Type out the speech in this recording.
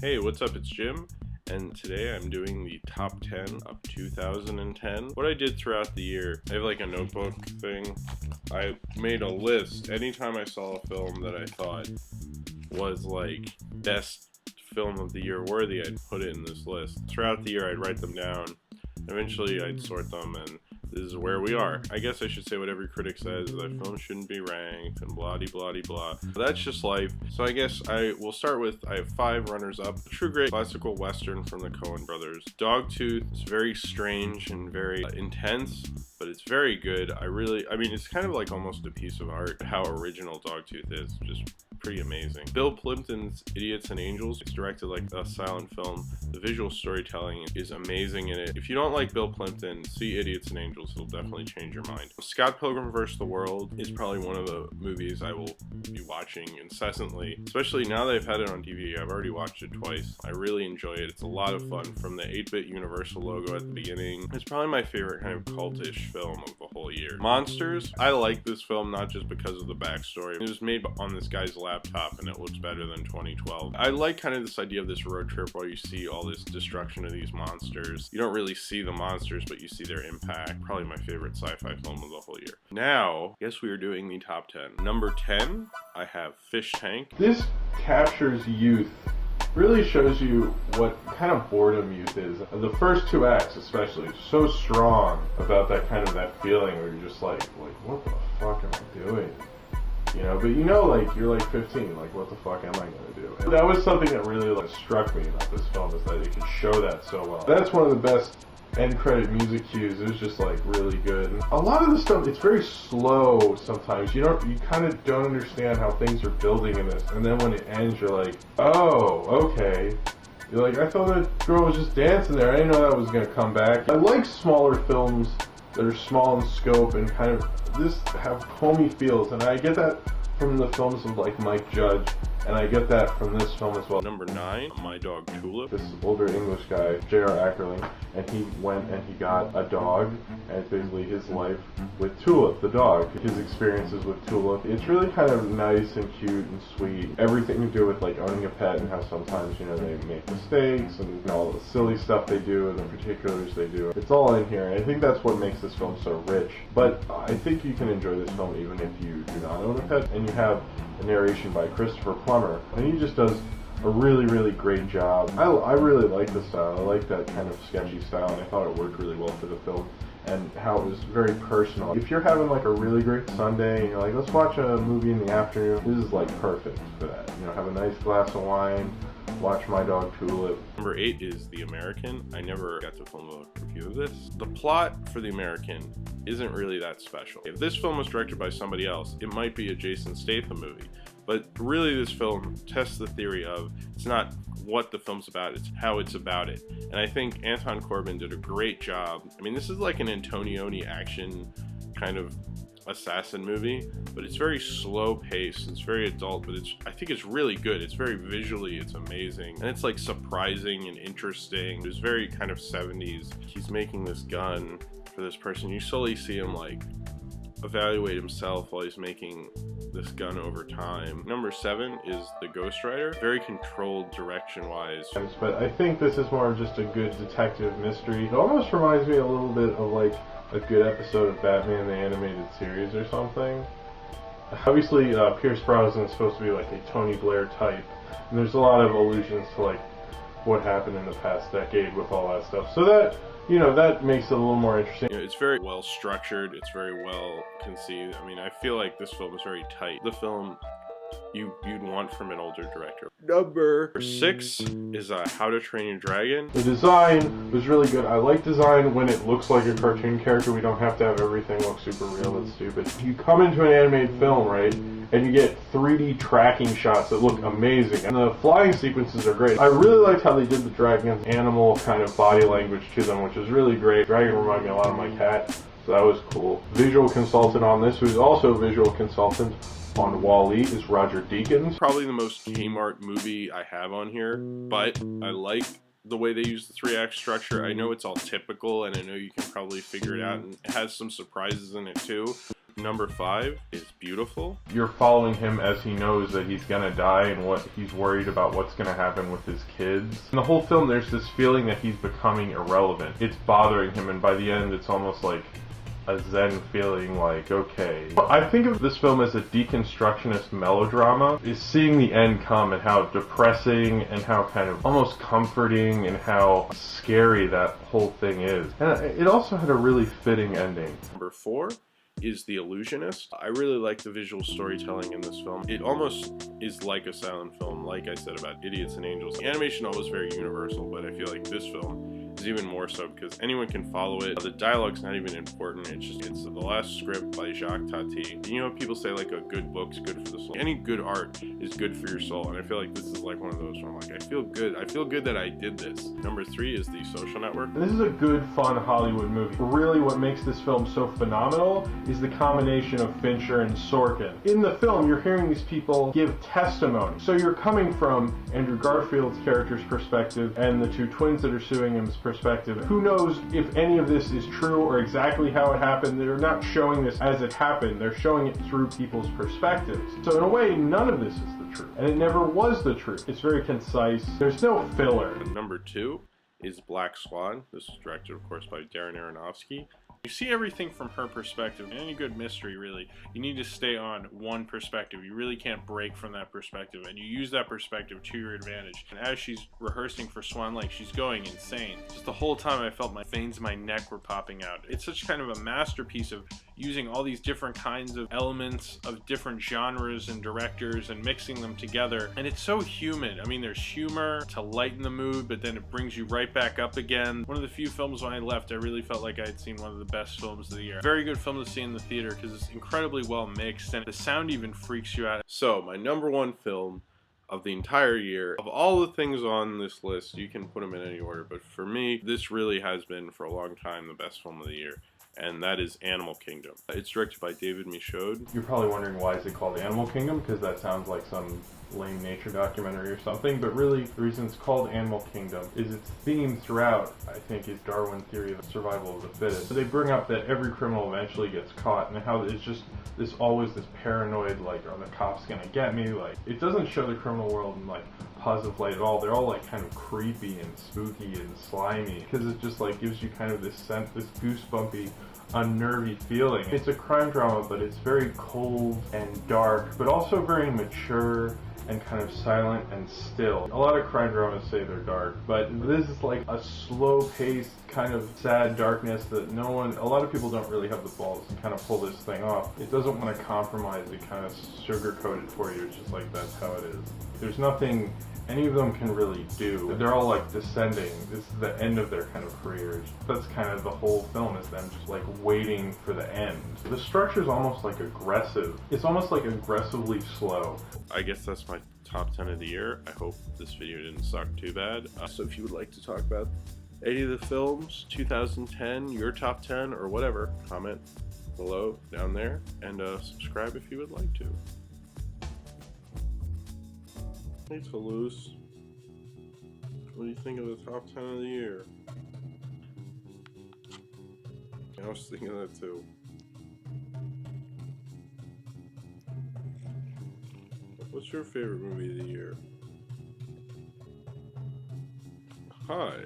Hey, what's up? It's Jim, and today I'm doing the top 10 of 2010. What I did throughout the year, I have like a notebook thing. I made a list. Anytime I saw a film that I thought was like best film of the year worthy, I'd put it in this list. Throughout the year, I'd write them down. Eventually, I'd sort them, and this is where we are. I guess I should say what every critic says, that films shouldn't be ranked, and blah-de-blah-de-blah. But that's just life. So I guess I will start with, I have 5 runners-up. True Grit, classical western from the Coen brothers. Dogtooth is very strange and very intense, but it's very good. I mean, it's kind of like almost a piece of art, how original Dogtooth is. Just pretty amazing. Bill Plimpton's Idiots and Angels. It's directed like a silent film. The visual storytelling is amazing in it. If you don't like Bill Plimpton, see Idiots and Angels. It'll definitely change your mind. Scott Pilgrim vs. the World is probably one of the movies I will be watching incessantly, especially now that I've had it on DVD. I've already watched it twice. I really enjoy it. It's a lot of fun, from the 8-bit Universal logo at the beginning. It's probably my favorite kind of cultish film of the whole year. Monsters, I like this film not just because of the backstory. It was made on this guy's laptop and it looks better than 2012. I like kind of this idea of this road trip where you see all this destruction of these monsters. You don't really see the monsters, but you see their impact. Probably my favorite sci-fi film of the whole year. Now, I guess we are doing the top 10. Number 10, I have Fish Tank. This captures youth. Really shows you what kind of boredom youth is. The first 2 acts especially, so strong about that feeling where you're just like what the fuck am I doing? You know, but you know, like, you're like 15, like, what the fuck am I gonna do? And that was something that really like struck me about this film, is that it could show that so well. That's one of the best end credit music cues. It was just like really good. And a lot of the stuff, it's very slow sometimes. You kind of don't understand how things are building in this, and then when it ends, you're like, oh, okay. You're like, I thought that girl was just dancing there. I didn't know that was gonna come back. I like smaller films that are small in scope and kind of this have homey feels, and I get that from the films of like Mike Judge, and I get that from this film as well. Number 9, My Dog Tulip. This older English guy, J.R. Ackerling, and he went and he got a dog, and it's basically his life with Tulip, the dog, his experiences with Tulip. It's really kind of nice and cute and sweet. Everything to do with like owning a pet, and how sometimes, you know, they make mistakes, and you know, all the silly stuff they do and the particulars they do. It's all in here, and I think that's what makes this film so rich. But I think you can enjoy this film even if you do not own a pet, and you have a narration by Christopher Plummer, and he just does a really, really great job. I really like the style. I like that kind of sketchy style, and I thought it worked really well for the film, and how it was very personal. If you're having like a really great Sunday and you're like, let's watch a movie in the afternoon, this is like perfect for that. You know, have a nice glass of wine, watch My Dog Tulip. Number 8 is The American. I never got to film a review of this. The plot for The American isn't really that special. If this film was directed by somebody else, it might be a Jason Statham movie. But really, this film tests the theory of, it's not what the film's about, it's how it's about it. And I think Anton Corbijn did a great job. I mean, this is like an Antonioni action kind of assassin movie, but it's very slow paced, it's very adult, but I think it's really good. It's very visually, it's amazing, and it's like surprising and interesting. It was very kind of 70s. He's making this gun for this person. You slowly see him like evaluate himself while he's making this gun over time. Number 7 is The Ghost Rider. Very controlled direction wise. But I think this is more just a good detective mystery. It almost reminds me a little bit of like a good episode of Batman the Animated Series or something. Obviously, Pierce Brosnan is supposed to be like a Tony Blair type, and there's a lot of allusions to like what happened in the past decade with all that stuff. So that, you know, that makes it a little more interesting. You know, it's very well structured, it's very well conceived. I mean, I feel like this film is very tight. The film you'd want from an older director. Number 6 is How to Train Your Dragon. The design was really good. I like design when it looks like a cartoon character. We don't have to have everything look super real and stupid. You come into an animated film, right, and you get 3D tracking shots that look amazing, and the flying sequences are great. I really liked how they did the dragon's animal kind of body language to them, which is really great. Dragon reminded me a lot of my cat, so that was cool. Visual consultant on this, who's also a visual consultant on Wall-E, is Roger Deakins. Probably the most Kmart movie I have on here, but I like the way they use the 3-act structure. I know it's all typical, and I know you can probably figure it out, and it has some surprises in it too. Number 5 is Beautiful. You're following him as he knows that he's gonna die and what he's worried about what's gonna happen with his kids. In the whole film, there's this feeling that he's becoming irrelevant. It's bothering him, and by the end, it's almost like a zen feeling, like, okay. I think of this film as a deconstructionist melodrama, is seeing the end come and how depressing and how kind of almost comforting and how scary that whole thing is. And it also had a really fitting ending. Number 4 is The Illusionist. I really like the visual storytelling in this film. It almost is like a silent film, like I said about Idiots and Angels. The animation always very universal, but I feel like this film is even more so because anyone can follow it. The dialogue's not even important. It's the last script by Jacques Tati. You know, people say like a good book's good for the soul. Any good art is good for your soul, and I feel like this is like one of those where I'm like, I feel good. I feel good that I did this. Number 3 is The Social Network. This is a good, fun Hollywood movie. Really, what makes this film so phenomenal is the combination of Fincher and Sorkin. In the film, you're hearing these people give testimony. So you're coming from Andrew Garfield's character's perspective and the two twins that are suing him's perspective. Who knows if any of this is true or exactly how it happened? They're not showing this as it happened. They're showing it through people's perspectives. So in a way, none of this is the truth. And it never was the truth. It's very concise. There's no filler. Number 2 is Black Swan. This is directed, of course, by Darren Aronofsky. You see everything from her perspective. In any good mystery, really, you need to stay on one perspective. You really can't break from that perspective, and you use that perspective to your advantage. And as she's rehearsing for Swan Lake, she's going insane. Just the whole time I felt my veins in my neck were popping out. It's such kind of a masterpiece of using all these different kinds of elements of different genres and directors and mixing them together. And it's so human. I mean, there's humor to lighten the mood, but then it brings you right back up again. One of the few films when I left, I really felt like I had seen one of the best films of the year. Very good film to see in the theater because it's incredibly well mixed and the sound even freaks you out. So my number 1 film of the entire year, of all the things on this list, you can put them in any order, but for me, this really has been for a long time the best film of the year, and that is Animal Kingdom. It's directed by David Michaud. You're probably wondering why is it called Animal Kingdom, because that sounds like some lame nature documentary or something, but really the reason it's called Animal Kingdom is its theme throughout, I think, is Darwin theory of survival of the fittest. So they bring up that every criminal eventually gets caught and how it's just always this paranoid, like, are the cops gonna get me? Like, it doesn't show the criminal world in like positive light at all. They're all like kind of creepy and spooky and slimy because it just like gives you kind of this sense, this goosebumpy, unnervy feeling. It's a crime drama, but it's very cold and dark, but also very mature and kind of silent and still. A lot of crime dramas say they're dark, but this is like a slow-paced kind of sad darkness that a lot of people don't really have the balls to kind of pull this thing off. It doesn't want to compromise, it kind of sugarcoat it for you. It's just like, that's how it is. There's nothing any of them can really do. They're all like descending. This is the end of their kind of careers. That's kind of the whole film, is them just like waiting for the end. The structure is almost like aggressive. It's almost like aggressively slow. I guess that's my top 10 of the year. I hope this video didn't suck too bad. So if you would like to talk about any of the films, 2010, your top 10, or whatever, comment below down there, and subscribe if you would like to. Hey Toulouse, what do you think of the top 10 of the year? I was thinking of that too. What's your favorite movie of the year? Hi.